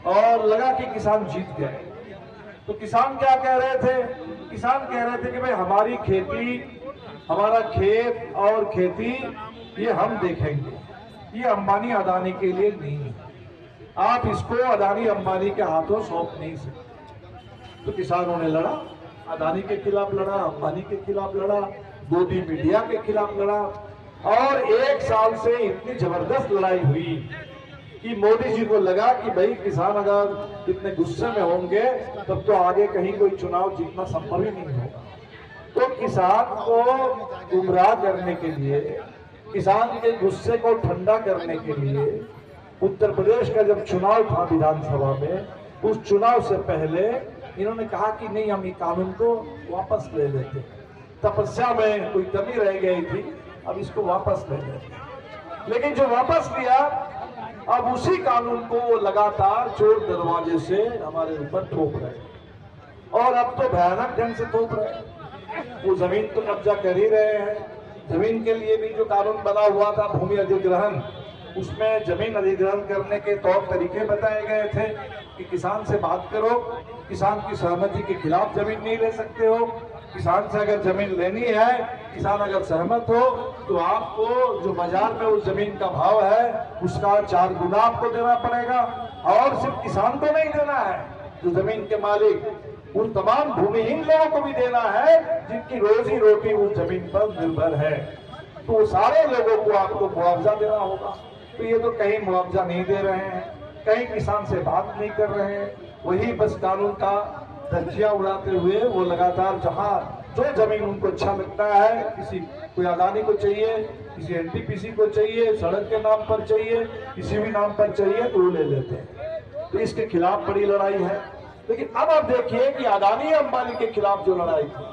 और लगा कि किसान जीत गए। तो किसान क्या कह रहे थे? किसान कह रहे थे कि भाई हमारी खेती, हमारा खेत और खेती ये हम देखेंगे, ये अंबानी अदानी के लिए नहीं है, आप इसको अदानी अंबानी के हाथों सौंप नहीं सकते। तो किसानों ने लड़ा, अदानी के खिलाफ लड़ा, अंबानी के खिलाफ लड़ा, मोदी मीडिया के खिलाफ लड़ा, और 1 साल से इतनी जबरदस्त लड़ाई हुई कि मोदी जी को लगा कि भाई किसान अगर इतने गुस्से में होंगे तब तो आगे कहीं कोई चुनाव जीतना संभव ही नहीं होगा। तो किसान को गुमराह करने के लिए, किसान के गुस्से को ठंडा करने के लिए उत्तर प्रदेश का जब चुनाव था विधानसभा में, उस चुनाव से पहले इन्होंने कहा कि नहीं, हम ये कानून को वापस ले लेते, तपस्या में कोई कमी रह गई थी, अब इसको वापस ले लेते। लेकिन जो वापस लिया, अब उसी कानून को वो लगातार चोर दरवाजे से हमारे ऊपर थोप रहे, और अब तो भयानक ढंग से थोप रहे। वो जमीन तो कब्जा कर ही रहे हैं। जमीन के लिए भी जो कानून बना हुआ था भूमि अधिग्रहण, उसमें जमीन अधिग्रहण करने के तौर तरीके बताए गए थे कि किसान से बात करो, किसान की सहमति के खिलाफ जमीन नहीं ले सकते हो, किसान से अगर जमीन लेनी है, किसान अगर सहमत हो तो आपको जो बाजार में उस जमीन का भाव है उसका 4 गुना आपको देना पड़ेगा। और सिर्फ किसान को नहीं देना है, जो जमीन के मालिक, उन तमाम भूमिहीन लोगों को भी देना है जिनकी रोजी रोटी उस जमीन पर निर्भर है। तो सारे लोगों को आपको मुआवजा देना होगा। तो ये तो कहीं मुआवजा नहीं दे रहे हैं, कहीं किसान से बात नहीं कर रहे हैं, वही बस कानून का धज्जियां उड़ाते हुए वो लगातार जहां जो जमीन उनको अच्छा लगता है, किसी कोई अदानी को चाहिए, किसी एनटीपीसी को चाहिए, सड़क के नाम पर चाहिए, किसी भी नाम पर चाहिए, तो वो ले लेते हैं। तो इसके खिलाफ बड़ी लड़ाई है। लेकिन अब आप देखिए कि अदानी अंबानी के खिलाफ जो लड़ाई थी,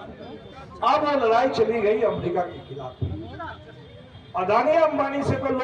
अब वो लड़ाई चली गई अमेरिका के खिलाफ। अदानी अंबानी से तो